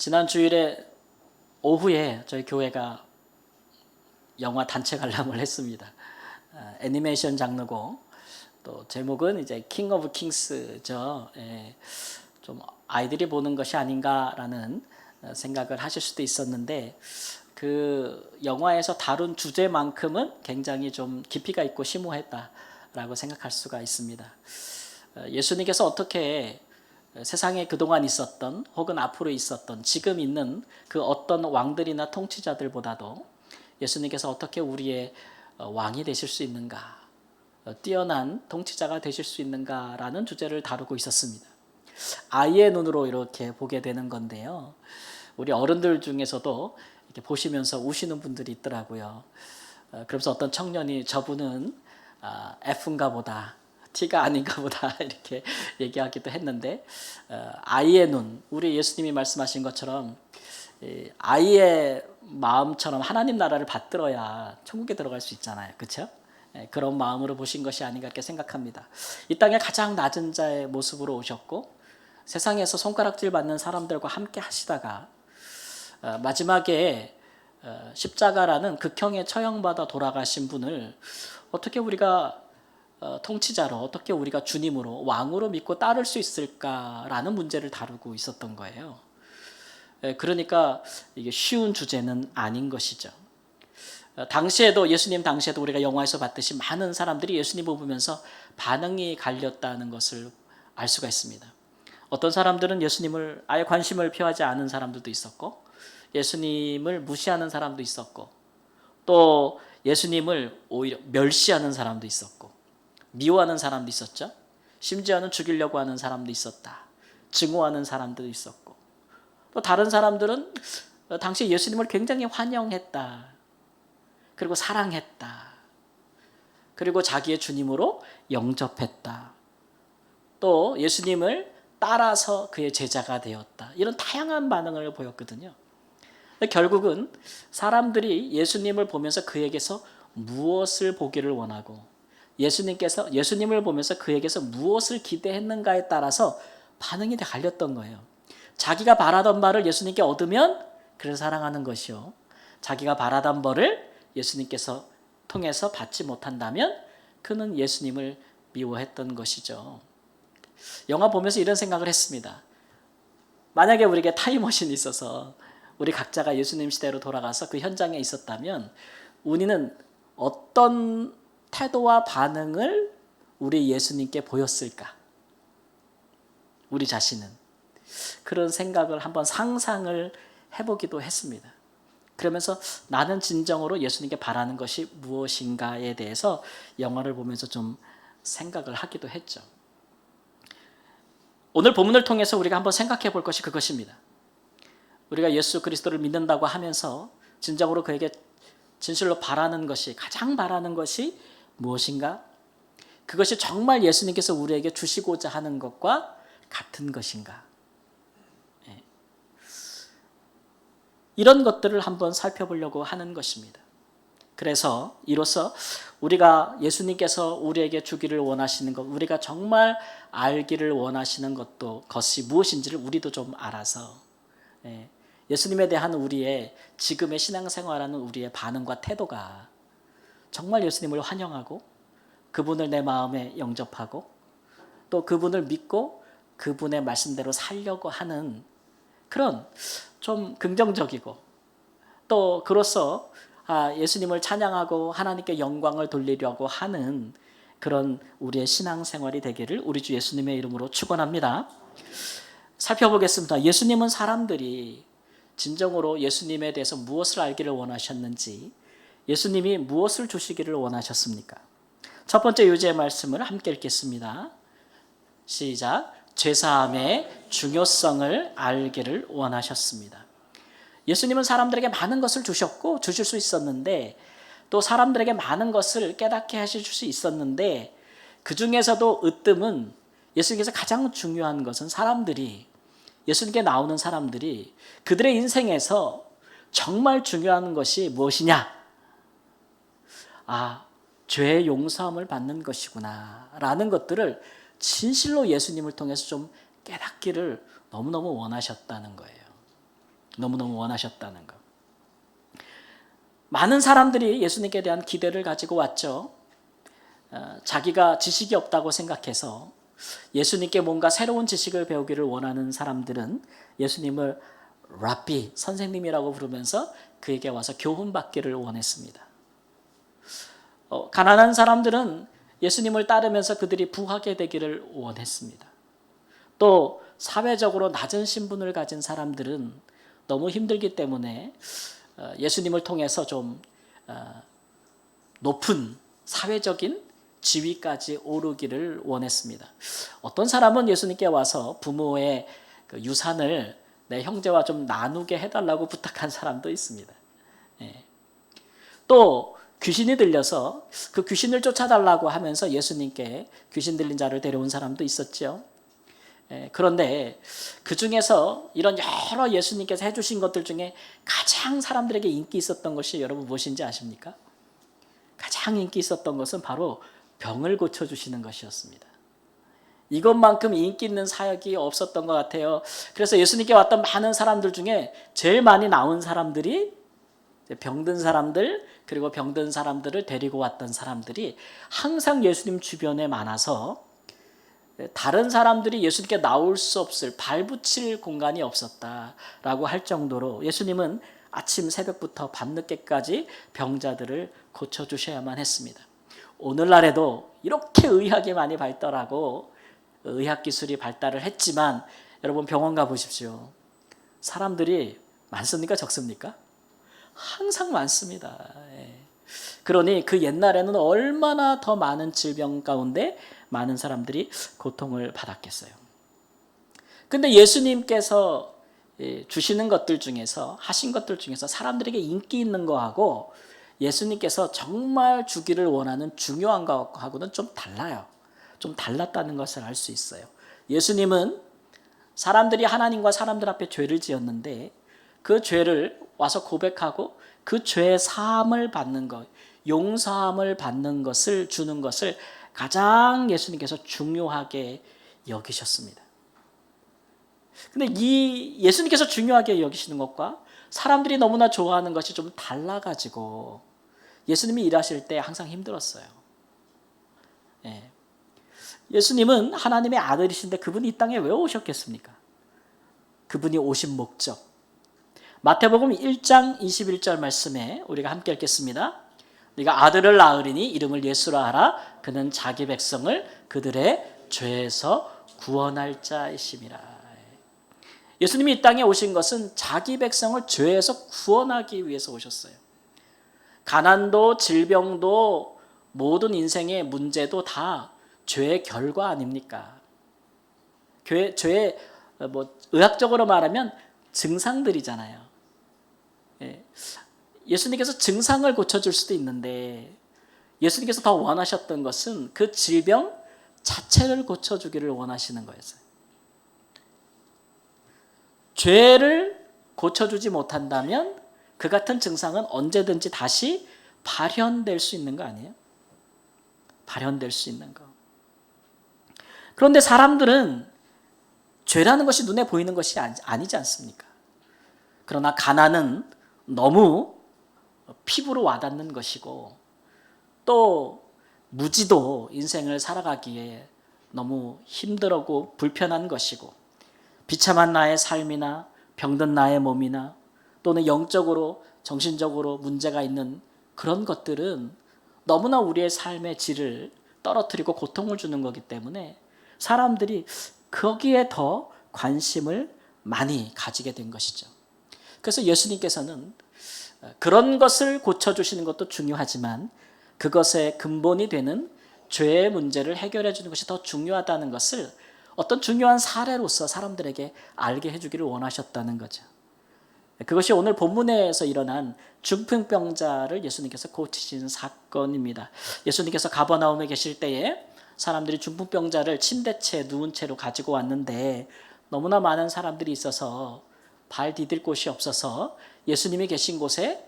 지난 주일에 오후에 저희 교회가 영화 단체 관람을 했습니다. 애니메이션 장르고 또 제목은 이제 킹 오브 킹스죠. 좀 아이들이 보는 것이 아닌가라는 생각을 하실 수도 있었는데 그 영화에서 다룬 주제만큼은 굉장히 좀 깊이가 있고 심오했다라고 생각할 수가 있습니다. 예수님께서 어떻게 세상에 그동안 있었던 혹은 앞으로 있었던 지금 있는 그 어떤 왕들이나 통치자들보다도 예수님께서 어떻게 우리의 왕이 되실 수 있는가, 뛰어난 통치자가 되실 수 있는가라는 주제를 다루고 있었습니다. 아이의 눈으로 이렇게 보게 되는 건데요. 우리 어른들 중에서도 이렇게 보시면서 우시는 분들이 있더라고요. 그러면서 어떤 청년이 저분은 F인가 보다, T가 아닌가 보다 이렇게 얘기하기도 했는데, 아이의 눈, 우리 예수님이 말씀하신 것처럼 아이의 마음처럼 하나님 나라를 받들어야 천국에 들어갈 수 있잖아요. 그렇죠? 그런 마음으로 보신 것이 아닌가 이렇게 생각합니다. 이 땅에 가장 낮은 자의 모습으로 오셨고 세상에서 손가락질 받는 사람들과 함께 하시다가 마지막에 십자가라는 극형에 처형받아 돌아가신 분을 어떻게 우리가 통치자로, 어떻게 우리가 주님으로, 왕으로 믿고 따를 수 있을까라는 문제를 다루고 있었던 거예요. 그러니까 이게 쉬운 주제는 아닌 것이죠. 당시에도, 예수님 당시에도 우리가 영화에서 봤듯이 많은 사람들이 예수님을 보면서 반응이 갈렸다는 것을 알 수가 있습니다. 어떤 사람들은 예수님을 아예 관심을 표하지 않은 사람들도 있었고, 예수님을 무시하는 사람도 있었고, 또 예수님을 오히려 멸시하는 사람도 있었고, 미워하는 사람도 있었죠. 심지어는 죽이려고 하는 사람도 있었다. 증오하는 사람도 있었고, 또 다른 사람들은 당시 예수님을 굉장히 환영했다. 그리고 사랑했다. 그리고 자기의 주님으로 영접했다. 또 예수님을 따라서 그의 제자가 되었다. 이런 다양한 반응을 보였거든요. 결국은 사람들이 예수님을 보면서 그에게서 무엇을 보기를 원하고 예수님을 보면서 그에게서 무엇을 기대했는가에 따라서 반응이 다 갈렸던 거예요. 자기가 바라던 바를 예수님께 얻으면 그를 사랑하는 것이요, 자기가 바라던 바를 예수님께서 통해서 받지 못한다면 그는 예수님을 미워했던 것이죠. 영화 보면서 이런 생각을 했습니다. 만약에 우리에게 타임머신이 있어서 우리 각자가 예수님 시대로 돌아가서 그 현장에 있었다면 우리는 어떤 태도와 반응을 우리 예수님께 보였을까? 우리 자신은. 그런 생각을 한번 상상을 해보기도 했습니다. 그러면서 나는 진정으로 예수님께 바라는 것이 무엇인가에 대해서 영화를 보면서 좀 생각을 하기도 했죠. 오늘 본문을 통해서 우리가 한번 생각해 볼 것이 그것입니다. 우리가 예수 그리스도를 믿는다고 하면서 진정으로 그에게 진실로 바라는 것이, 가장 바라는 것이 무엇인가? 그것이 정말 예수님께서 우리에게 주시고자 하는 것과 같은 것인가? 이런 것들을 한번 살펴보려고 하는 것입니다. 그래서 이로써 우리가 예수님께서 우리에게 주기를 원하시는 것, 우리가 정말 알기를 원하시는 것이 무엇인지를 우리도 좀 알아서 예수님에 대한 우리의 지금의 신앙생활하는 우리의 반응과 태도가 정말 예수님을 환영하고 그분을 내 마음에 영접하고 또 그분을 믿고 그분의 말씀대로 살려고 하는 그런 좀 긍정적이고 또 그로써 예수님을 찬양하고 하나님께 영광을 돌리려고 하는 그런 우리의 신앙생활이 되기를 우리 주 예수님의 이름으로 축원합니다. 살펴보겠습니다. 예수님은 사람들이 진정으로 예수님에 대해서 무엇을 알기를 원하셨는지, 예수님이 무엇을 주시기를 원하셨습니까? 첫 번째 요지의 말씀을 함께 읽겠습니다. 시작. 죄사함의 중요성을 알기를 원하셨습니다. 예수님은 사람들에게 많은 것을 주셨고 주실 수 있었는데, 또 사람들에게 많은 것을 깨닫게 하실 수 있었는데, 그 중에서도 으뜸은 예수님께서 가장 중요한 것은 예수님께 나오는 사람들이 그들의 인생에서 정말 중요한 것이 무엇이냐? 죄의 용서함을 받는 것이구나 라는 것들을 진실로 예수님을 통해서 좀 깨닫기를 너무너무 원하셨다는 거예요. 너무너무 원하셨다는 것. 많은 사람들이 예수님께 대한 기대를 가지고 왔죠. 자기가 지식이 없다고 생각해서 예수님께 뭔가 새로운 지식을 배우기를 원하는 사람들은 예수님을 랍비, 선생님이라고 부르면서 그에게 와서 교훈받기를 원했습니다. 가난한 사람들은 예수님을 따르면서 그들이 부하게 되기를 원했습니다. 또 사회적으로 낮은 신분을 가진 사람들은 너무 힘들기 때문에 예수님을 통해서 좀 높은 사회적인 지위까지 오르기를 원했습니다. 어떤 사람은 예수님께 와서 부모의 그 유산을 내 형제와 좀 나누게 해달라고 부탁한 사람도 있습니다. 또 귀신이 들려서 그 귀신을 쫓아달라고 하면서 예수님께 귀신 들린 자를 데려온 사람도 있었죠. 그런데 그 중에서 이런 여러 예수님께서 해주신 것들 중에 가장 사람들에게 인기 있었던 것이 여러분 무엇인지 아십니까? 가장 인기 있었던 것은 바로 병을 고쳐주시는 것이었습니다. 이것만큼 인기 있는 사역이 없었던 것 같아요. 그래서 예수님께 왔던 많은 사람들 중에 제일 많이 나온 사람들이 병든 사람들, 그리고 병든 사람들을 데리고 왔던 사람들이 항상 예수님 주변에 많아서 다른 사람들이 예수님께 나올 수 없을, 발붙일 공간이 없었다라고 할 정도로 예수님은 아침 새벽부터 밤늦게까지 병자들을 고쳐주셔야만 했습니다. 오늘날에도 이렇게 의학이 많이 발달하고 의학기술이 발달을 했지만 여러분 병원 가보십시오. 사람들이 많습니까? 적습니까? 항상 많습니다. 그러니 그 옛날에는 얼마나 더 많은 질병 가운데 많은 사람들이 고통을 받았겠어요. 근데 예수님께서 주시는 것들 중에서, 하신 것들 중에서 사람들에게 인기 있는 거하고 예수님께서 정말 주기를 원하는 중요한 것하고는 좀 달라요. 좀 달랐다는 것을 알 수 있어요. 예수님은 사람들이 하나님과 사람들 앞에 죄를 지었는데 그 죄를 와서 고백하고 그 죄의 사함을 받는 것, 용서함을 받는 것을 주는 것을 가장 예수님께서 중요하게 여기셨습니다. 근데 이 예수님께서 중요하게 여기시는 것과 사람들이 너무나 좋아하는 것이 좀 달라가지고 예수님이 일하실 때 항상 힘들었어요. 예수님은 하나님의 아들이신데 그분이 이 땅에 왜 오셨겠습니까? 그분이 오신 목적. 마태복음 1장 21절 말씀에 우리가 함께 읽겠습니다. 네가 아들을 낳으리니 이름을 예수라 하라. 그는 자기 백성을 그들의 죄에서 구원할 자이심이라. 예수님이 이 땅에 오신 것은 자기 백성을 죄에서 구원하기 위해서 오셨어요. 가난도 질병도 모든 인생의 문제도 다 죄의 결과 아닙니까? 죄의 의학적으로 말하면 증상들이잖아요. 예수님께서 증상을 고쳐줄 수도 있는데 예수님께서 더 원하셨던 것은 그 질병 자체를 고쳐주기를 원하시는 거였어요. 죄를 고쳐주지 못한다면 그 같은 증상은 언제든지 다시 발현될 수 있는 거 아니에요? 발현될 수 있는 거. 그런데 사람들은 죄라는 것이 눈에 보이는 것이 아니지 않습니까? 그러나 가난은 너무 피부로 와닿는 것이고 또 무지도 인생을 살아가기에 너무 힘들고 불편한 것이고 비참한 나의 삶이나 병든 나의 몸이나 또는 영적으로 정신적으로 문제가 있는 그런 것들은 너무나 우리의 삶의 질을 떨어뜨리고 고통을 주는 거기 때문에 사람들이 거기에 더 관심을 많이 가지게 된 것이죠. 그래서 예수님께서는 그런 것을 고쳐주시는 것도 중요하지만 그것의 근본이 되는 죄의 문제를 해결해 주는 것이 더 중요하다는 것을 어떤 중요한 사례로서 사람들에게 알게 해주기를 원하셨다는 거죠. 그것이 오늘 본문에서 일어난 중풍병자를 예수님께서 고치신 사건입니다. 예수님께서 가버나움에 계실 때에 사람들이 중풍병자를 침대채 누운 채로 가지고 왔는데 너무나 많은 사람들이 있어서 발 디딜 곳이 없어서 예수님이 계신 곳에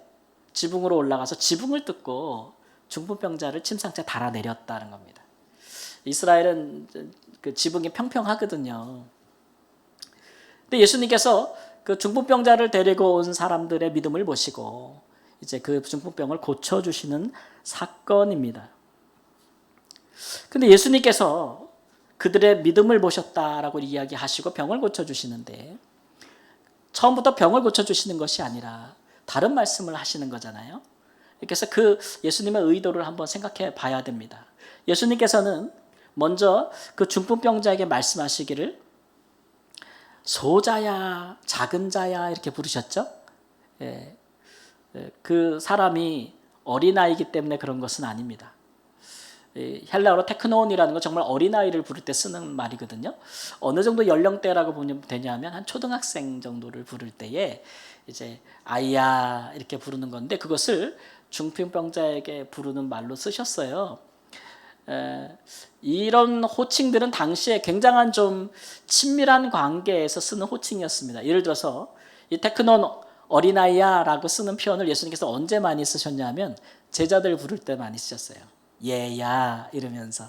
지붕으로 올라가서 지붕을 뜯고 중풍병자를 침상째 달아내렸다는 겁니다. 이스라엘은 그 지붕이 평평하거든요. 근데 예수님께서 그 중풍병자를 데리고 온 사람들의 믿음을 보시고 이제 그 중풍병을 고쳐주시는 사건입니다. 근데 예수님께서 그들의 믿음을 보셨다라고 이야기하시고 병을 고쳐주시는데 처음부터 병을 고쳐주시는 것이 아니라 다른 말씀을 하시는 거잖아요. 그래서 그 예수님의 의도를 한번 생각해 봐야 됩니다. 예수님께서는 먼저 그 중풍병자에게 말씀하시기를 소자야, 작은 자야 이렇게 부르셨죠. 예, 그 사람이 어린아이이기 때문에 그런 것은 아닙니다. 헬라어로 테크노온이라는 건 정말 어린아이를 부를 때 쓰는 말이거든요. 어느 정도 연령대라고 보면 되냐면 한 초등학생 정도를 부를 때에 이제 아이야 이렇게 부르는 건데 그것을 중풍병자에게 부르는 말로 쓰셨어요. 이런 호칭들은 당시에 굉장한 좀 친밀한 관계에서 쓰는 호칭이었습니다. 예를 들어서 이 테크노온 어린아이야 라고 쓰는 표현을 예수님께서 언제 많이 쓰셨냐면 제자들 부를 때 많이 쓰셨어요. 얘야 이러면서.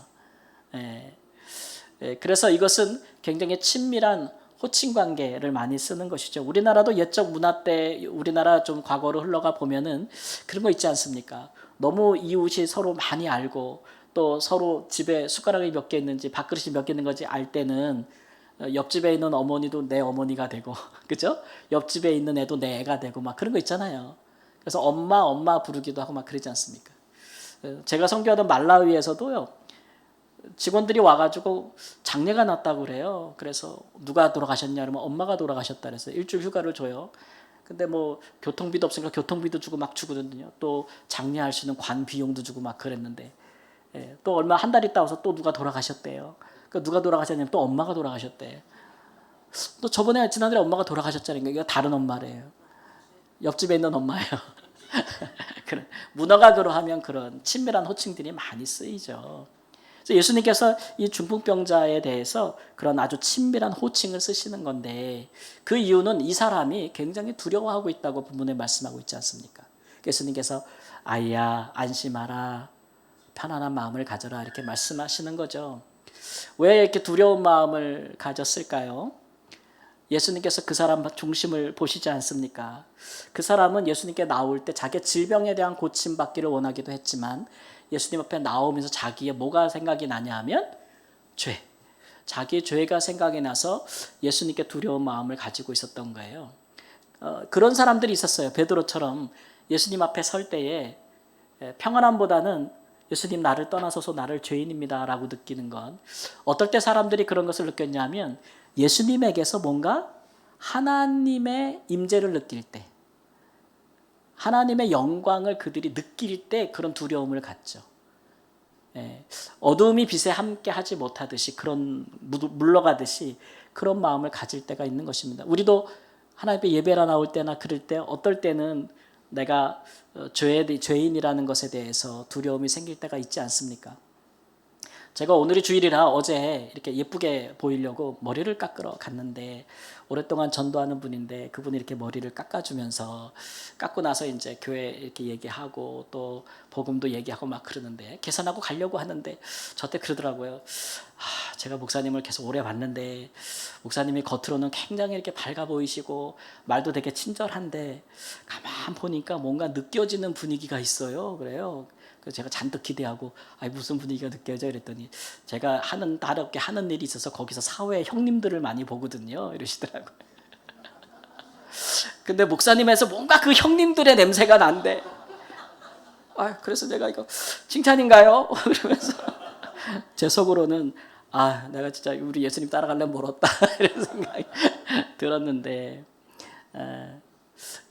그래서 이것은 굉장히 친밀한 호칭 관계를 많이 쓰는 것이죠. 우리나라도 옛적 문화 때 우리나라 좀 과거로 흘러가 보면은 그런 거 있지 않습니까? 너무 이웃이 서로 많이 알고 또 서로 집에 숟가락이 몇 개 있는지 밥그릇이 몇 개 있는 건지 알 때는 옆집에 있는 어머니도 내 어머니가 되고 그죠? 옆집에 있는 애도 내 애가 되고 막 그런 거 있잖아요. 그래서 엄마 부르기도 하고 막 그러지 않습니까? 제가 선교하던 말라위에서도요. 직원들이 와가지고 장례가 났다고 그래요. 그래서 누가 돌아가셨냐 그러면 엄마가 돌아가셨다 그래서 일주일 휴가를 줘요. 근데 뭐 교통비도 없으니까 교통비도 주고 막 주거든요. 또 장례할 수 있는 관 비용도 주고 막 그랬는데 또 얼마 한 달 있다 와서 또 누가 돌아가셨대요. 그 누가 돌아가셨냐면 또 엄마가 돌아가셨대. 또 저번에 지난달에 엄마가 돌아가셨잖아요. 이거 다른 엄마래요. 옆집에 있는 엄마예요. 문어각으로 하면 그런 친밀한 호칭들이 많이 쓰이죠. 그래서 예수님께서 이 중풍병자에 대해서 그런 아주 친밀한 호칭을 쓰시는 건데 그 이유는 이 사람이 굉장히 두려워하고 있다고 본문에 말씀하고 있지 않습니까? 예수님께서 아이야 안심하라 편안한 마음을 가져라 이렇게 말씀하시는 거죠. 왜 이렇게 두려운 마음을 가졌을까요? 예수님께서 그 사람 중심을 보시지 않습니까? 그 사람은 예수님께 나올 때 자기의 질병에 대한 고침받기를 원하기도 했지만 예수님 앞에 나오면서 자기의 뭐가 생각이 나냐 하면 죄. 자기의 죄가 생각이 나서 예수님께 두려운 마음을 가지고 있었던 거예요. 그런 사람들이 있었어요. 베드로처럼 예수님 앞에 설 때에 평안함보다는 예수님 나를 떠나소서 나를 죄인입니다 라고 느끼는 건 어떨 때 사람들이 그런 것을 느꼈냐면 예수님에게서 뭔가 하나님의 임재를 느낄 때 하나님의 영광을 그들이 느낄 때 그런 두려움을 갖죠. 어둠이 빛에 함께 하지 못하듯이 그런 물러가듯이 그런 마음을 가질 때가 있는 것입니다. 우리도 하나님의 예배라 나올 때나 그럴 때 어떨 때는 내가 죄인이라는 것에 대해서 두려움이 생길 때가 있지 않습니까? 제가 오늘이 주일이라 어제 이렇게 예쁘게 보이려고 머리를 깎으러 갔는데 오랫동안 전도하는 분인데 그분이 이렇게 머리를 깎아주면서 깎고 나서 이제 교회 이렇게 얘기하고 또 복음도 얘기하고 막 그러는데 계산하고 가려고 하는데 저때 그러더라고요. 제가 목사님을 계속 오래 봤는데 목사님이 겉으로는 굉장히 이렇게 밝아 보이시고 말도 되게 친절한데 가만 보니까 뭔가 느껴지는 분위기가 있어요. 그래요. 그래서 제가 잔뜩 기대하고 무슨 분위기가 느껴져 이랬더니 제가 다르게 하는 일이 있어서 거기서 사회 형님들을 많이 보거든요 이러시더라고요. 근데 목사님에서 뭔가 그 형님들의 냄새가 난대. 그래서 제가 이거 칭찬인가요? 그러면서 제 속으로는 내가 진짜 우리 예수님 따라가려면 멀었다 이런 생각이 들었는데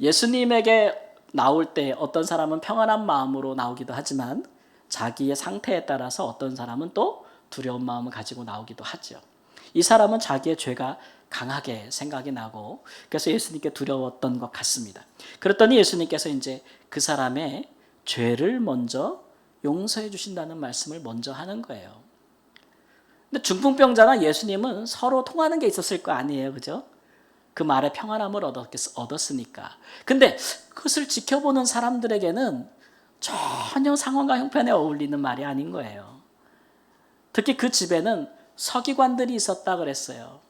예수님에게 나올 때 어떤 사람은 평안한 마음으로 나오기도 하지만 자기의 상태에 따라서 어떤 사람은 또 두려운 마음을 가지고 나오기도 하죠. 이 사람은 자기의 죄가 강하게 생각이 나고 그래서 예수님께 두려웠던 것 같습니다. 그랬더니 예수님께서 이제 그 사람의 죄를 먼저 용서해 주신다는 말씀을 먼저 하는 거예요. 근데 중풍병자나 예수님은 서로 통하는 게 있었을 거 아니에요. 그죠? 그 말에 평안함을 얻었으니까. 근데 그것을 지켜보는 사람들에게는 전혀 상황과 형편에 어울리는 말이 아닌 거예요. 특히 그 집에는 서기관들이 있었다 그랬어요.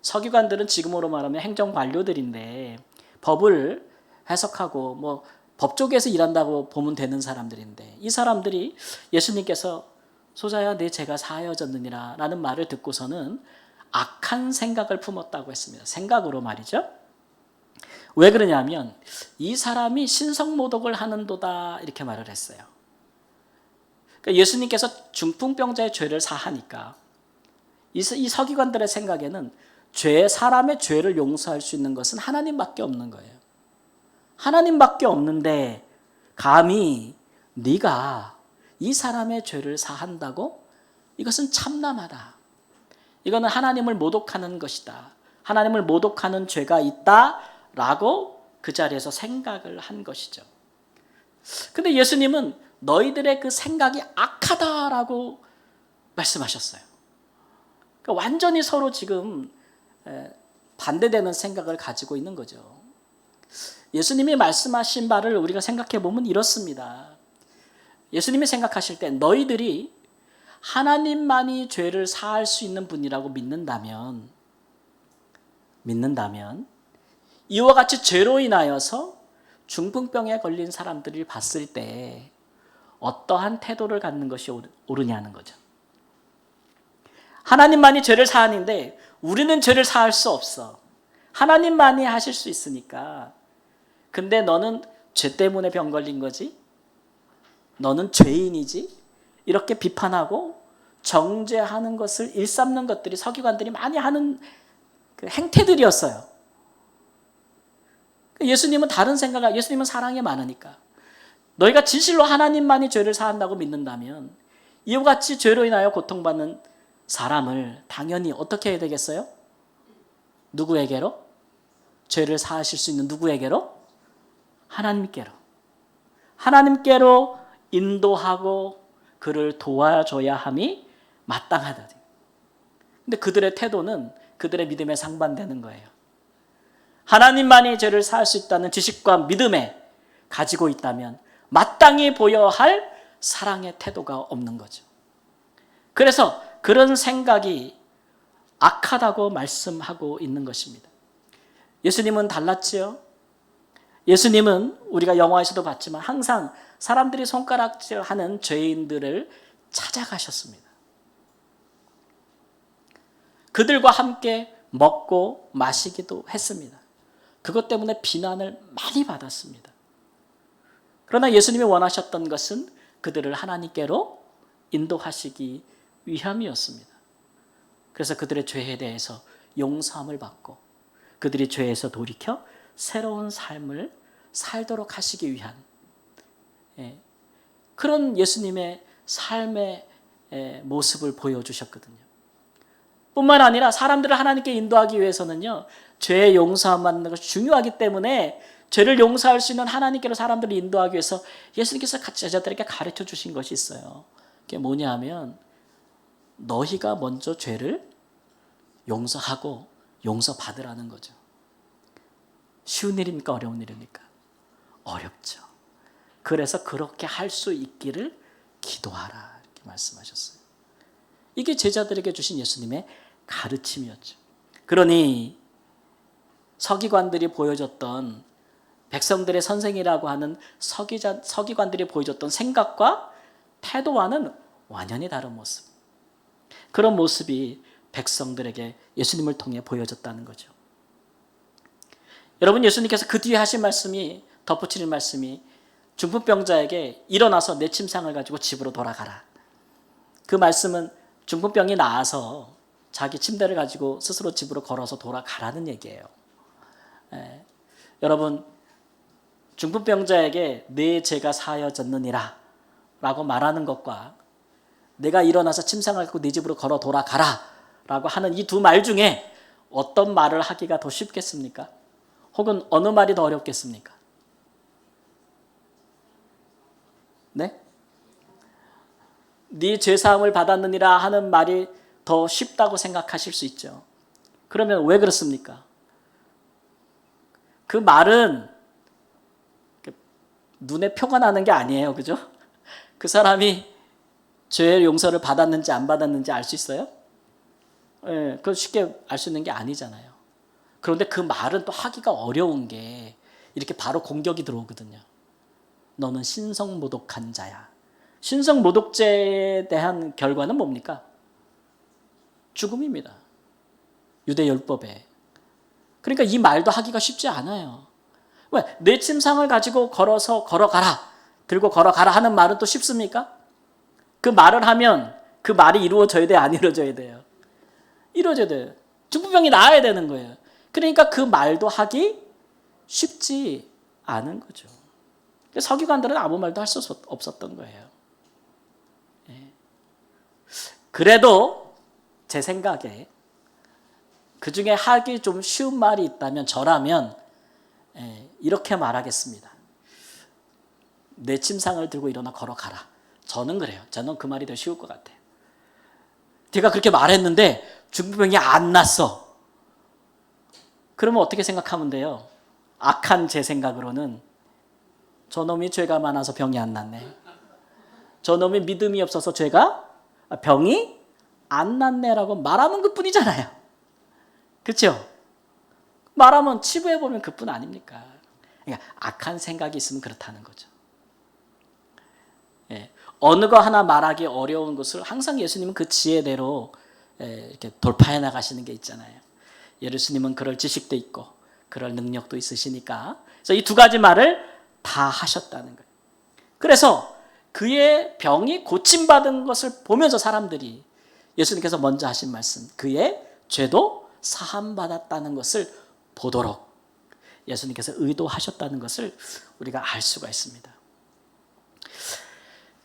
서기관들은 지금으로 말하면 행정관료들인데 법을 해석하고 뭐 법조계에서 일한다고 보면 되는 사람들인데 이 사람들이 예수님께서 소자야 내 죄가 사하여졌느니라 라는 말을 듣고서는 악한 생각을 품었다고 했습니다. 생각으로 말이죠. 왜 그러냐면 이 사람이 신성모독을 하는도다 이렇게 말을 했어요. 그러니까 예수님께서 중풍병자의 죄를 사하니까 이 서기관들의 생각에는 사람의 죄를 용서할 수 있는 것은 하나님밖에 없는 거예요. 하나님밖에 없는데 감히 네가 이 사람의 죄를 사한다고? 이것은 참남하다. 이거는 하나님을 모독하는 것이다. 하나님을 모독하는 죄가 있다라고 그 자리에서 생각을 한 것이죠. 근데 예수님은 너희들의 그 생각이 악하다라고 말씀하셨어요. 그러니까 완전히 서로 지금 반대되는 생각을 가지고 있는 거죠. 예수님이 말씀하신 바를 우리가 생각해 보면 이렇습니다. 예수님이 생각하실 때 너희들이 하나님만이 죄를 사할 수 있는 분이라고 믿는다면 이와 같이 죄로 인하여서 중풍병에 걸린 사람들을 봤을 때 어떠한 태도를 갖는 것이 옳으냐는 거죠. 하나님만이 죄를 사하는데 우리는 죄를 사할 수 없어. 하나님만이 하실 수 있으니까. 근데 너는 죄 때문에 병 걸린 거지? 너는 죄인이지? 이렇게 비판하고 정죄하는 것을 일삼는 것들이 서기관들이 많이 하는 그 행태들이었어요. 예수님은 다른 생각을, 예수님은 사랑이 많으니까. 너희가 진실로 하나님만이 죄를 사한다고 믿는다면 이와 같이 죄로 인하여 고통받는 사람을 당연히 어떻게 해야 되겠어요? 누구에게로? 죄를 사하실 수 있는 누구에게로? 하나님께로. 하나님께로 인도하고 그를 도와줘야 함이 마땅하다. 근데 그들의 태도는 그들의 믿음에 상반되는 거예요. 하나님만이 죄를 사할 수 있다는 지식과 믿음에 가지고 있다면 마땅히 보여야 할 사랑의 태도가 없는 거죠. 그래서 그런 생각이 악하다고 말씀하고 있는 것입니다. 예수님은 달랐지요. 예수님은 우리가 영화에서도 봤지만 항상 사람들이 손가락질하는 죄인들을 찾아가셨습니다. 그들과 함께 먹고 마시기도 했습니다. 그것 때문에 비난을 많이 받았습니다. 그러나 예수님이 원하셨던 것은 그들을 하나님께로 인도하시기 위함이었습니다. 그래서 그들의 죄에 대해서 용서함을 받고 그들이 죄에서 돌이켜 새로운 삶을 살도록 하시기 위한 그런 예수님의 삶의 모습을 보여주셨거든요. 뿐만 아니라 사람들을 하나님께 인도하기 위해서는요, 죄의 용서함 받는 것이 중요하기 때문에 죄를 용서할 수 있는 하나님께로 사람들을 인도하기 위해서 예수님께서 제자들에게 가르쳐 주신 것이 있어요. 그게 뭐냐 하면 너희가 먼저 죄를 용서하고 용서받으라는 거죠. 쉬운 일입니까? 어려운 일입니까? 어렵죠. 그래서 그렇게 할 수 있기를 기도하라 이렇게 말씀하셨어요. 이게 제자들에게 주신 예수님의 가르침이었죠. 그러니 서기관들이 보여줬던 백성들의 선생이라고 하는 서기관들이 보여줬던 생각과 태도와는 완전히 다른 모습. 그런 모습이 백성들에게 예수님을 통해 보여졌다는 거죠. 여러분, 예수님께서 그 뒤에 하신 말씀이, 덧붙이는 말씀이 중풍병자에게 일어나서 내 침상을 가지고 집으로 돌아가라. 그 말씀은 중풍병이 나아서 자기 침대를 가지고 스스로 집으로 걸어서 돌아가라는 얘기예요. 여러분, 중풍병자에게 내 죄가 사하여졌느니라 라고 말하는 것과 내가 일어나서 침상을 갖고 네 집으로 걸어 돌아가라 라고 하는 이 두 말 중에 어떤 말을 하기가 더 쉽겠습니까? 혹은 어느 말이 더 어렵겠습니까? 네? 네 죄사함을 받았느니라 하는 말이 더 쉽다고 생각하실 수 있죠. 그러면 왜 그렇습니까? 그 말은 눈에 표가 나는 게 아니에요. 그죠? 그 사람이 죄의 용서를 받았는지 안 받았는지 알 수 있어요? 예, 그거 쉽게 알 수 있는 게 아니잖아요. 그런데 그 말은 또 하기가 어려운 게 이렇게 바로 공격이 들어오거든요. 너는 신성모독한 자야. 신성모독죄에 대한 결과는 뭡니까? 죽음입니다. 유대율법에. 그러니까 이 말도 하기가 쉽지 않아요. 왜? 내 침상을 가지고 걸어서 걸어가라. 들고 걸어가라 하는 말은 또 쉽습니까? 그 말을 하면 그 말이 이루어져야 돼요? 안 이루어져야 돼요? 이루어져야 돼요. 중풍병이 나아야 되는 거예요. 그러니까 그 말도 하기 쉽지 않은 거죠. 서기관들은 아무 말도 할 수 없었던 거예요. 그래도 제 생각에 그 중에 하기 좀 쉬운 말이 있다면 저라면 이렇게 말하겠습니다. 내 침상을 들고 일어나 걸어가라. 저는 그래요. 저는 그 말이 더 쉬울 것 같아요. 제가 그렇게 말했는데 중풍병이 안 났어. 그러면 어떻게 생각하면 돼요? 악한 제 생각으로는 저놈이 죄가 많아서 병이 안 났네. 저놈이 믿음이 없어서 병이 안 났네라고 말하면 그뿐이잖아요. 그렇죠? 말하면 치부해보면 그뿐 아닙니까? 그러니까 악한 생각이 있으면 그렇다는 거죠. 예. 어느 거 하나 말하기 어려운 것을 항상 예수님은 그 지혜대로 이렇게 돌파해 나가시는 게 있잖아요. 예수님은 그럴 지식도 있고 그럴 능력도 있으시니까 그래서 이 두 가지 말을 다 하셨다는 거예요. 그래서 그의 병이 고침받은 것을 보면서 사람들이 예수님께서 먼저 하신 말씀, 그의 죄도 사함받았다는 것을 보도록 예수님께서 의도하셨다는 것을 우리가 알 수가 있습니다.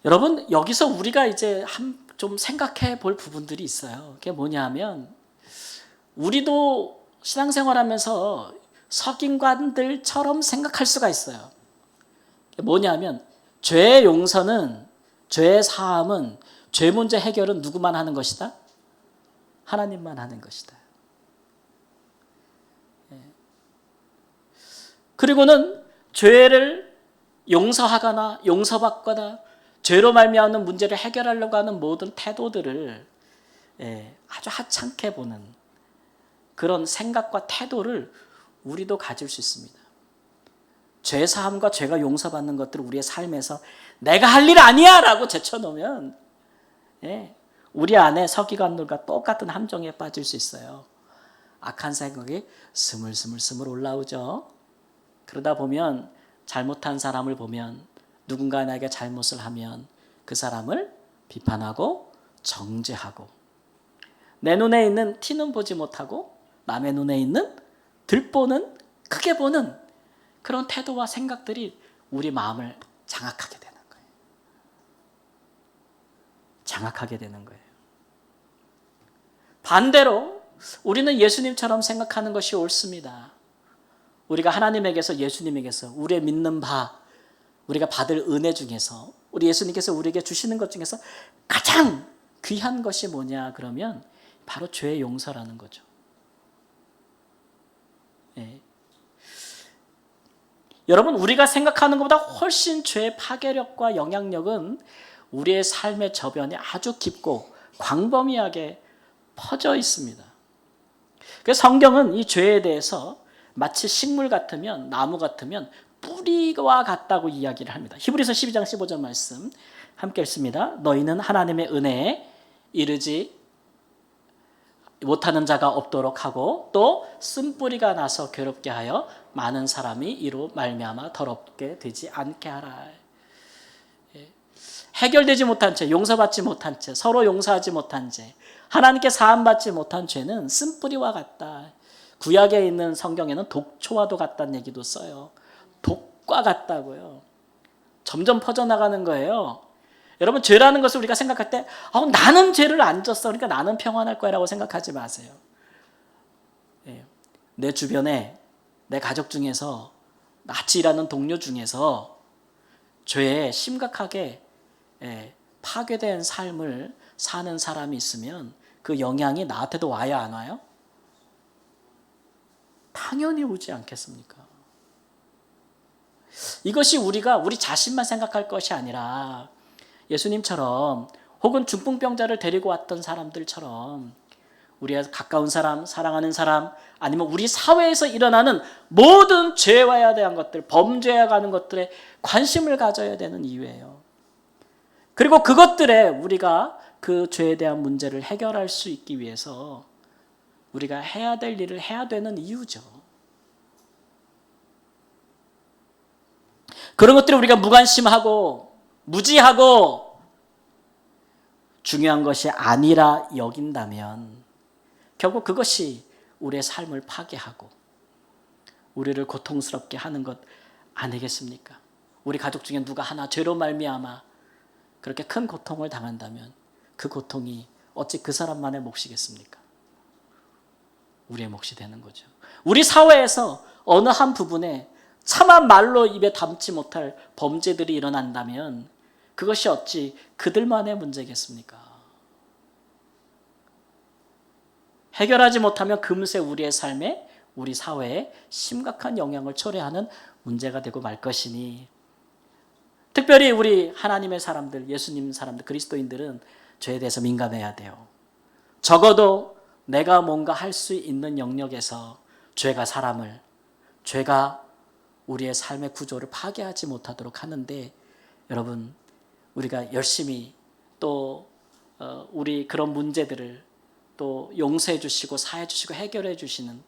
여러분, 여기서 우리가 이제 좀 생각해 볼 부분들이 있어요. 그게 뭐냐면 우리도 신앙생활하면서 서기관들처럼 생각할 수가 있어요. 뭐냐면 죄의 용서는, 죄의 사함은, 죄 문제 해결은 누구만 하는 것이다? 하나님만 하는 것이다. 그리고는 죄를 용서하거나 용서받거나 죄로 말미암는 문제를 해결하려고 하는 모든 태도들을 아주 하찮게 보는 그런 생각과 태도를 우리도 가질 수 있습니다. 죄 사함과 죄가 용서받는 것들을 우리의 삶에서 내가 할 일 아니야 라고 제쳐놓으면 우리 안에 서기관들과 똑같은 함정에 빠질 수 있어요. 악한 생각이 스물스물 올라오죠. 그러다 보면 잘못한 사람을 보면 누군가 나에게 잘못을 하면 그 사람을 비판하고 정죄하고 내 눈에 있는 티는 보지 못하고 남의 눈에 있는 들보는 크게 보는 그런 태도와 생각들이 우리 마음을 장악하게 되는 거예요. 장악하게 되는 거예요. 반대로 우리는 예수님처럼 생각하는 것이 옳습니다. 우리가 하나님에게서 예수님에게서 우리의 믿는 바 우리가 받을 은혜 중에서 우리 예수님께서 우리에게 주시는 것 중에서 가장 귀한 것이 뭐냐 그러면 바로 죄의 용서라는 거죠. 여러분 우리가 생각하는 것보다 훨씬 죄의 파괴력과 영향력은 우리의 삶의 저변에 아주 깊고 광범위하게 퍼져 있습니다. 그래서 성경은 이 죄에 대해서 마치 식물 같으면 나무 같으면 뿌리와 같다고 이야기를 합니다. 히브리서 12장 15절 말씀 함께 읽습니다. 너희는 하나님의 은혜에 이르지 못하는 자가 없도록 하고 또 쓴뿌리가 나서 괴롭게 하여 많은 사람이 이로 말미암아 더럽게 되지 않게 하라. 해결되지 못한 죄, 용서받지 못한 죄, 서로 용서하지 못한 죄, 하나님께 사함받지 못한 죄는 쓴뿌리와 같다. 구약에 있는 성경에는 독초와도 같다는 얘기도 써요. 독과 같다고요. 점점 퍼져나가는 거예요. 여러분 죄라는 것을 우리가 생각할 때 나는 죄를 안 졌어 그러니까 나는 평안할 거라고 생각하지 마세요. 내 주변에 내 가족 중에서 같이 일하는 동료 중에서 죄에 심각하게 파괴된 삶을 사는 사람이 있으면 그 영향이 나한테도 와야 안 와요? 당연히 오지 않겠습니까? 이것이 우리가 우리 자신만 생각할 것이 아니라 예수님처럼 혹은 중풍병자를 데리고 왔던 사람들처럼 우리의 가까운 사람, 사랑하는 사람, 아니면 우리 사회에서 일어나는 모든 죄와에 대한 것들, 범죄에 가는 것들에 관심을 가져야 되는 이유예요. 그리고 그것들에 우리가 그 죄에 대한 문제를 해결할 수 있기 위해서 우리가 해야 될 일을 해야 되는 이유죠. 그런 것들을 우리가 무관심하고 무지하고 중요한 것이 아니라 여긴다면 결국 그것이 우리의 삶을 파괴하고 우리를 고통스럽게 하는 것 아니겠습니까? 우리 가족 중에 누가 하나 죄로 말미암아 그렇게 큰 고통을 당한다면 그 고통이 어찌 그 사람만의 몫이겠습니까? 우리의 몫이 되는 거죠. 우리 사회에서 어느 한 부분에 차마 말로 입에 담지 못할 범죄들이 일어난다면 그것이 어찌 그들만의 문제겠습니까? 해결하지 못하면 금세 우리의 삶에, 우리 사회에 심각한 영향을 초래하는 문제가 되고 말 것이니 특별히 우리 하나님의 사람들, 예수님 사람들, 그리스도인들은 죄에 대해서 민감해야 돼요. 적어도 내가 뭔가 할 수 있는 영역에서 죄가 우리의 삶의 구조를 파괴하지 못하도록 하는데 여러분 우리가 열심히 또 우리 그런 문제들을 또 용서해 주시고 사해 주시고 해결해 주시는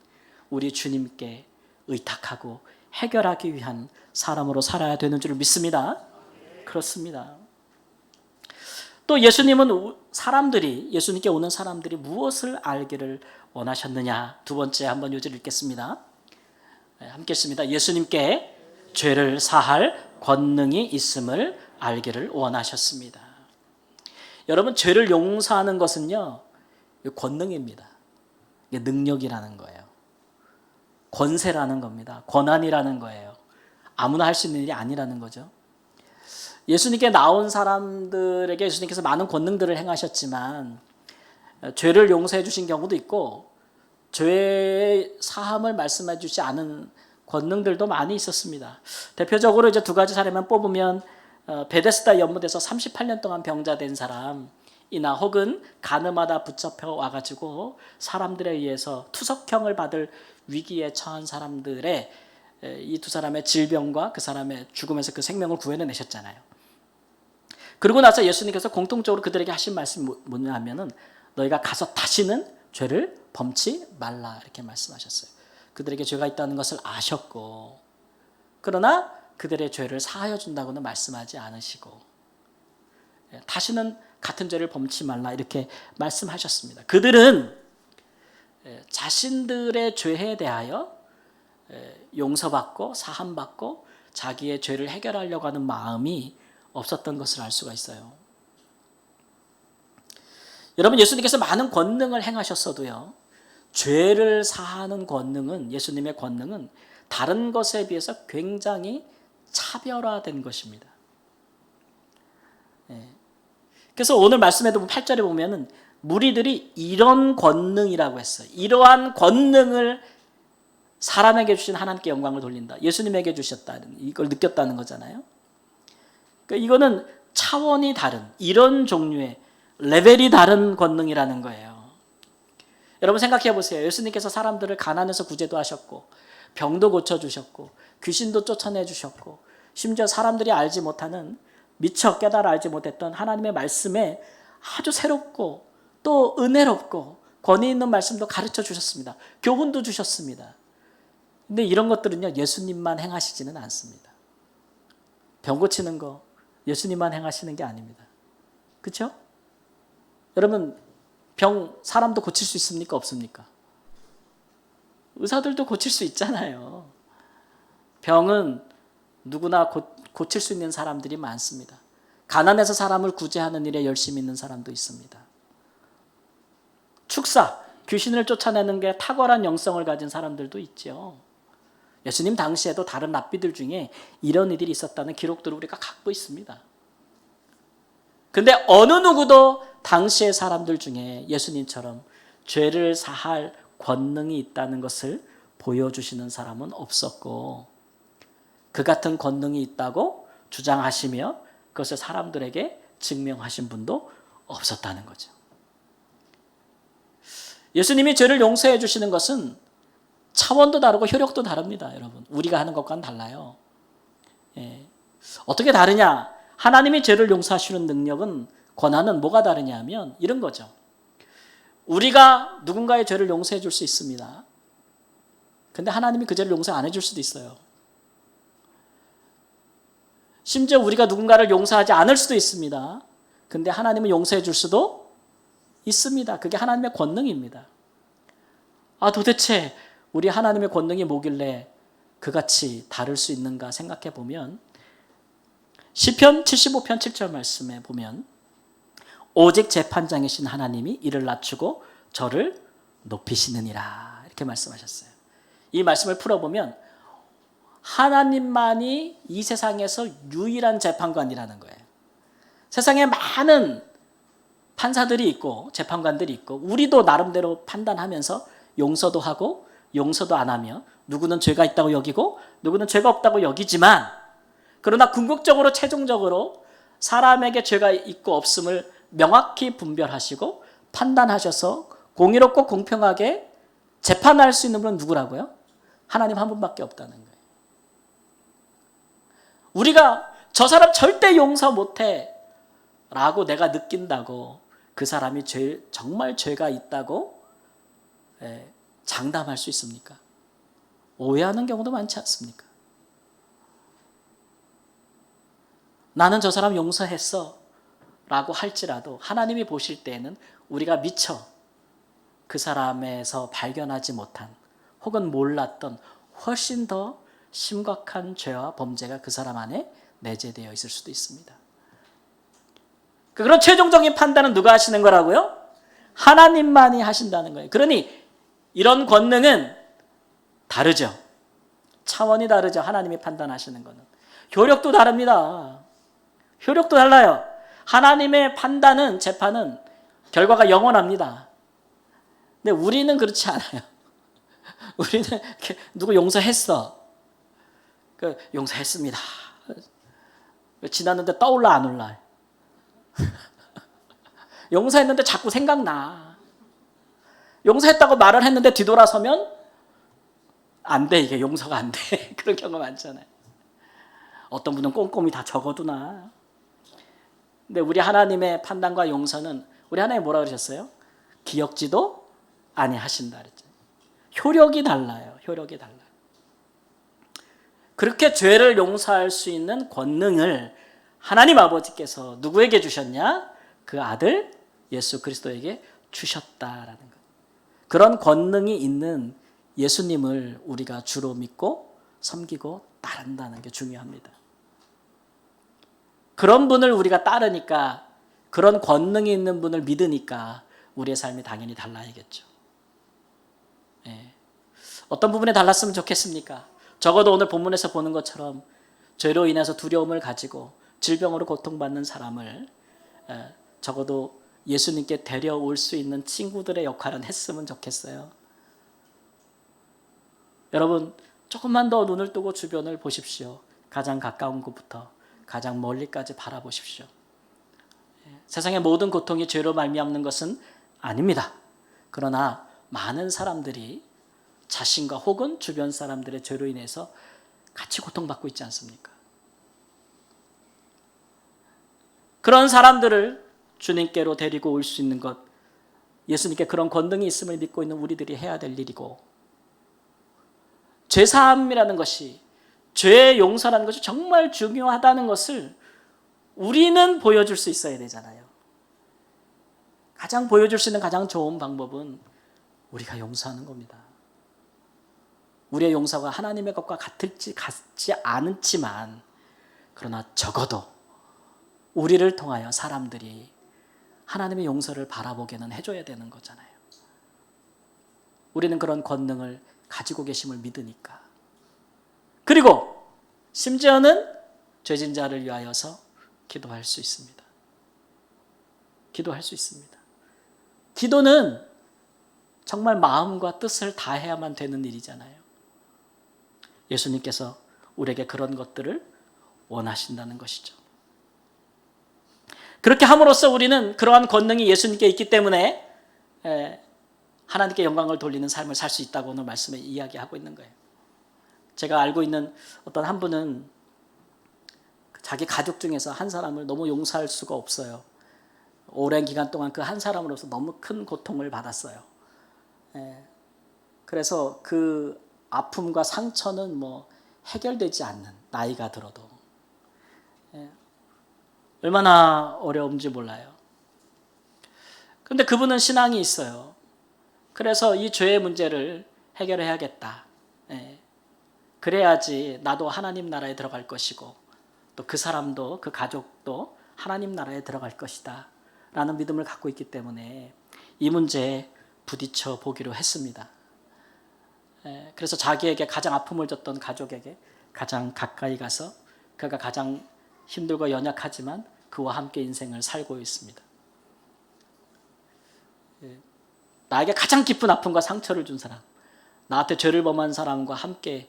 우리 주님께 의탁하고 해결하기 위한 사람으로 살아야 되는 줄 믿습니다. 그렇습니다. 또 예수님은 예수님께 오는 사람들이 무엇을 알기를 원하셨느냐. 두 번째 한번 요지를 읽겠습니다. 함께 읽습니다. 예수님께 죄를 사할 권능이 있음을 알기를 원하셨습니다. 여러분 죄를 용서하는 것은요 권능입니다. 이게 능력이라는 거예요. 권세라는 겁니다. 권한이라는 거예요. 아무나 할 수 있는 일이 아니라는 거죠. 예수님께 나온 사람들에게 예수님께서 많은 권능들을 행하셨지만 죄를 용서해 주신 경우도 있고 죄의 사함을 말씀해 주지 않은 권능들도 많이 있었습니다. 대표적으로 이제 두 가지 사례만 뽑으면 베데스다 연못에서 38년 동안 병자 된 사람이나 혹은 간음하다 붙잡혀 와가지고 사람들에 의해서 투석형을 받을 위기에 처한 사람들의 이 두 사람의 질병과 그 사람의 죽음에서 그 생명을 구해내셨잖아요. 그리고 나서 예수님께서 공통적으로 그들에게 하신 말씀이 뭐냐면은 너희가 가서 다시는 죄를 범치 말라 이렇게 말씀하셨어요. 그들에게 죄가 있다는 것을 아셨고 그러나 그들의 죄를 사하여 준다고는 말씀하지 않으시고 다시는 같은 죄를 범치 말라 이렇게 말씀하셨습니다. 그들은 자신들의 죄에 대하여 용서받고 사함받고 자기의 죄를 해결하려고 하는 마음이 없었던 것을 알 수가 있어요. 여러분 예수님께서 많은 권능을 행하셨어도요. 죄를 사하는 권능은 예수님의 권능은 다른 것에 비해서 굉장히 차별화된 것입니다. 그래서 오늘 말씀에도 8절에 보면은 무리들이 이런 권능이라고 했어요. 이러한 권능을 사람에게 주신 하나님께 영광을 돌린다. 예수님에게 주셨다는 이걸 느꼈다는 거잖아요. 그러니까 이거는 차원이 다른 이런 종류의 레벨이 다른 권능이라는 거예요. 여러분 생각해 보세요. 예수님께서 사람들을 가난해서 구제도 하셨고 병도 고쳐주셨고 귀신도 쫓아내 주셨고 심지어 사람들이 알지 못하는 미처 깨달아 알지 못했던 하나님의 말씀에 아주 새롭고 또 은혜롭고 권위 있는 말씀도 가르쳐 주셨습니다. 교훈도 주셨습니다. 근데 이런 것들은요 예수님만 행하시지는 않습니다. 병 고치는 거 예수님만 행하시는 게 아닙니다. 그렇죠? 여러분 사람도 고칠 수 있습니까? 없습니까? 의사들도 고칠 수 있잖아요. 병은 누구나 고칠 수 있는 사람들이 많습니다. 가난해서 사람을 구제하는 일에 열심히 있는 사람도 있습니다. 축사, 귀신을 쫓아내는 게 탁월한 영성을 가진 사람들도 있죠. 예수님 당시에도 다른 랍비들 중에 이런 일들이 있었다는 기록들을 우리가 갖고 있습니다. 근데 어느 누구도 당시의 사람들 중에 예수님처럼 죄를 사할 권능이 있다는 것을 보여주시는 사람은 없었고 그 같은 권능이 있다고 주장하시며 그것을 사람들에게 증명하신 분도 없었다는 거죠. 예수님이 죄를 용서해 주시는 것은 차원도 다르고 효력도 다릅니다. 여러분, 우리가 하는 것과는 달라요. 예. 어떻게 다르냐? 하나님이 죄를 용서하시는 능력은, 권한은 뭐가 다르냐 하면 이런 거죠. 우리가 누군가의 죄를 용서해 줄 수 있습니다. 근데 하나님이 그 죄를 용서 안 해줄 수도 있어요. 심지어 우리가 누군가를 용서하지 않을 수도 있습니다. 근데 하나님은 용서해 줄 수도 있습니다. 그게 하나님의 권능입니다. 도대체 우리 하나님의 권능이 뭐길래 그같이 다를 수 있는가 생각해 보면, 시편 75편 7절 말씀에 보면 오직 재판장이신 하나님이 이를 낮추고 저를 높이시느니라, 이렇게 말씀하셨어요. 이 말씀을 풀어보면 하나님만이 이 세상에서 유일한 재판관이라는 거예요. 세상에 많은 판사들이 있고 재판관들이 있고, 우리도 나름대로 판단하면서 용서도 하고 용서도 안 하며, 누구는 죄가 있다고 여기고 누구는 죄가 없다고 여기지만, 그러나 궁극적으로 최종적으로 사람에게 죄가 있고 없음을 명확히 분별하시고 판단하셔서 공의롭고 공평하게 재판할 수 있는 분은 누구라고요? 하나님 한 분밖에 없다는 거예요. 우리가 저 사람 절대 용서 못해 라고 내가 느낀다고 그 사람이 정말 죄가 있다고 장담할 수 있습니까? 오해하는 경우도 많지 않습니까? 나는 저 사람 용서했어 라고 할지라도 하나님이 보실 때에는 우리가 미처 그 사람에서 발견하지 못한, 혹은 몰랐던 훨씬 더 심각한 죄와 범죄가 그 사람 안에 내재되어 있을 수도 있습니다. 그런 최종적인 판단은 누가 하시는 거라고요? 하나님만이 하신다는 거예요. 그러니 이런 권능은 다르죠. 차원이 다르죠. 하나님이 판단하시는 거는. 효력도 다릅니다. 효력도 달라요. 하나님의 판단은, 재판은 결과가 영원합니다. 근데 우리는 그렇지 않아요. 우리는 누구 용서했어. 용서했습니다. 지났는데 떠올라 안 올라. 용서했는데 자꾸 생각나. 용서했다고 말을 했는데 뒤돌아서면 안 돼. 이게 용서가 안 돼. 그런 경우가 많잖아요. 어떤 분은 꼼꼼히 다 적어두나. 근데 우리 하나님의 판단과 용서는, 우리 하나님 뭐라 그러셨어요? 기억지도 아니하신다 그랬죠. 효력이 달라요. 효력이 달라요. 그렇게 죄를 용서할 수 있는 권능을 하나님 아버지께서 누구에게 주셨냐? 그 아들 예수 그리스도에게 주셨다라는 것. 그런 권능이 있는 예수님을 우리가 주로 믿고 섬기고 따른다는 게 중요합니다. 그런 분을 우리가 따르니까, 그런 권능이 있는 분을 믿으니까 우리의 삶이 당연히 달라야겠죠. 어떤 부분에 달랐으면 좋겠습니까? 적어도 오늘 본문에서 보는 것처럼 죄로 인해서 두려움을 가지고 질병으로 고통받는 사람을 적어도 예수님께 데려올 수 있는 친구들의 역할은 했으면 좋겠어요. 여러분, 조금만 더 눈을 뜨고 주변을 보십시오. 가장 가까운 곳부터 가장 멀리까지 바라보십시오. 세상의 모든 고통이 죄로 말미암는 것은 아닙니다. 그러나 많은 사람들이 자신과 혹은 주변 사람들의 죄로 인해서 같이 고통받고 있지 않습니까? 그런 사람들을 주님께로 데리고 올 수 있는 것, 예수님께 그런 권능이 있음을 믿고 있는 우리들이 해야 될 일이고, 죄사함이라는 것이, 죄의 용서라는 것이 정말 중요하다는 것을 우리는 보여줄 수 있어야 되잖아요. 가장 보여줄 수 있는 가장 좋은 방법은 우리가 용서하는 겁니다. 우리의 용서가 하나님의 것과 같지 않지만, 그러나 적어도 우리를 통하여 사람들이 하나님의 용서를 바라보게는 해줘야 되는 거잖아요. 우리는 그런 권능을 가지고 계심을 믿으니까. 그리고 심지어는 죄진 자를 위하여서 기도할 수 있습니다. 기도할 수 있습니다. 기도는 정말 마음과 뜻을 다해야만 되는 일이잖아요. 예수님께서 우리에게 그런 것들을 원하신다는 것이죠. 그렇게 함으로써 우리는 그러한 권능이 예수님께 있기 때문에 하나님께 영광을 돌리는 삶을 살 수 있다고 오늘 말씀에 이야기하고 있는 거예요. 제가 알고 있는 어떤 한 분은 자기 가족 중에서 한 사람을 너무 용서할 수가 없어요. 오랜 기간 동안 그 한 사람으로서 너무 큰 고통을 받았어요. 그래서 그 아픔과 상처는 뭐 해결되지 않는, 나이가 들어도. 얼마나 어려운지 몰라요. 그런데 그분은 신앙이 있어요. 그래서 이 죄의 문제를 해결해야겠다. 그래야지 나도 하나님 나라에 들어갈 것이고 또 그 사람도, 그 가족도 하나님 나라에 들어갈 것이다 라는 믿음을 갖고 있기 때문에 이 문제에 부딪혀 보기로 했습니다. 그래서 자기에게 가장 아픔을 줬던 가족에게 가장 가까이 가서 그가 가장 힘들고 연약하지만 그와 함께 인생을 살고 있습니다. 나에게 가장 깊은 아픔과 상처를 준 사람, 나한테 죄를 범한 사람과 함께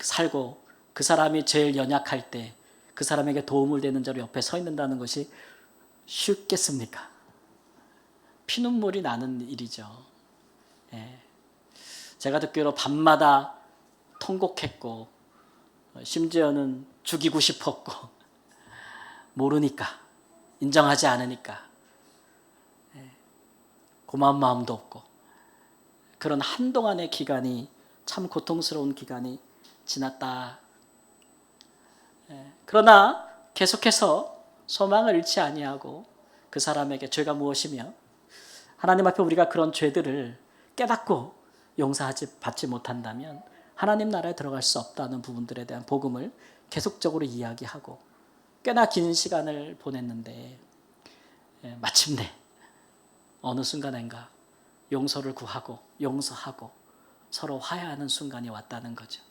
살고 그 사람이 제일 연약할 때 그 사람에게 도움을 되는 자로 옆에 서 있는다는 것이 쉽겠습니까? 피눈물이 나는 일이죠. 제가 듣기로 밤마다 통곡했고 심지어는 죽이고 싶었고 모르니까, 인정하지 않으니까 고마운 마음도 없고 그런 한동안의 기간이 참 고통스러운 기간이 지났다. 그러나 계속해서 소망을 잃지 아니하고 그 사람에게 죄가 무엇이며 하나님 앞에 우리가 그런 죄들을 깨닫고 용서하지 받지 못한다면 하나님 나라에 들어갈 수 없다는 부분들에 대한 복음을 계속적으로 이야기하고 꽤나 긴 시간을 보냈는데 마침내 어느 순간인가 용서를 구하고 용서하고 서로 화해하는 순간이 왔다는 거죠.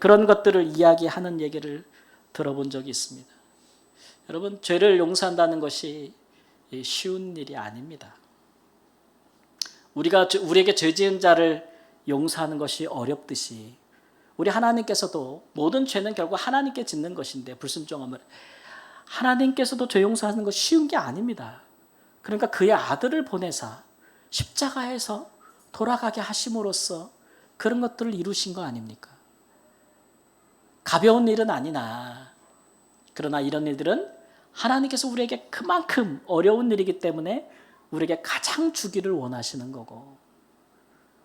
그런 것들을 이야기하는 얘기를 들어본 적이 있습니다. 여러분, 죄를 용서한다는 것이 쉬운 일이 아닙니다. 우리에게 죄 지은 자를 용서하는 것이 어렵듯이 우리 하나님께서도 모든 죄는 결국 하나님께 짓는 것인데, 불순종함을 하나님께서도 죄 용서하는 것이 쉬운 게 아닙니다. 그러니까 그의 아들을 보내사 십자가에서 돌아가게 하심으로써 그런 것들을 이루신 거 아닙니까? 가벼운 일은 아니나, 그러나 이런 일들은 하나님께서 우리에게 그만큼 어려운 일이기 때문에 우리에게 가장 주기를 원하시는 거고,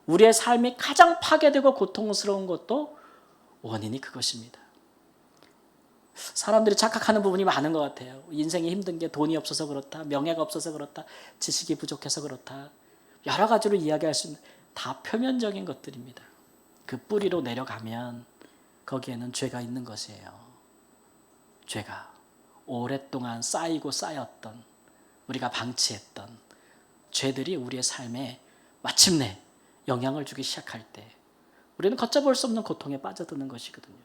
우리의 삶이 가장 파괴되고 고통스러운 것도 원인이 그것입니다. 사람들이 착각하는 부분이 많은 것 같아요. 인생이 힘든 게 돈이 없어서 그렇다, 명예가 없어서 그렇다, 지식이 부족해서 그렇다, 여러 가지로 이야기할 수 있는, 다 표면적인 것들입니다. 그 뿌리로 내려가면 거기에는 죄가 있는 것이에요. 죄가 오랫동안 쌓이고 쌓였던, 우리가 방치했던 죄들이 우리의 삶에 마침내 영향을 주기 시작할 때 우리는 걷잡을 수 없는 고통에 빠져드는 것이거든요.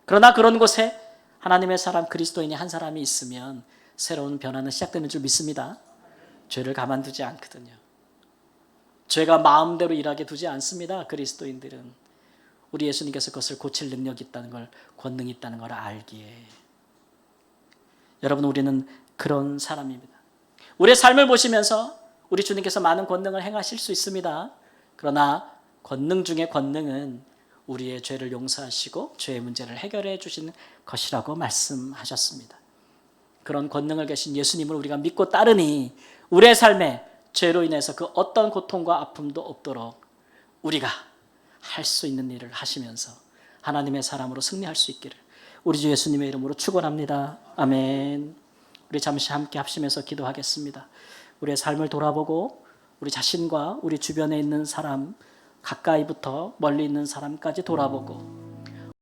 그러나 그런 곳에 하나님의 사람, 그리스도인이 한 사람이 있으면 새로운 변화는 시작되는 줄 믿습니다. 죄를 가만두지 않거든요. 죄가 마음대로 일하게 두지 않습니다. 그리스도인들은 우리 예수님께서 그것을 고칠 능력이 있다는 걸, 권능이 있다는 걸 알기에. 여러분, 우리는 그런 사람입니다. 우리의 삶을 보시면서 우리 주님께서 많은 권능을 행하실 수 있습니다. 그러나 권능 중에 권능은 우리의 죄를 용서하시고 죄의 문제를 해결해 주시는 것이라고 말씀하셨습니다. 그런 권능을 계신 예수님을 우리가 믿고 따르니 우리의 삶에 죄로 인해서 그 어떤 고통과 아픔도 없도록 우리가 할 수 있는 일을 하시면서 하나님의 사람으로 승리할 수 있기를 우리 주 예수님의 이름으로 축원합니다. 아멘. 우리 잠시 함께 합심해서 기도하겠습니다. 우리의 삶을 돌아보고 우리 자신과 우리 주변에 있는 사람, 가까이부터 멀리 있는 사람까지 돌아보고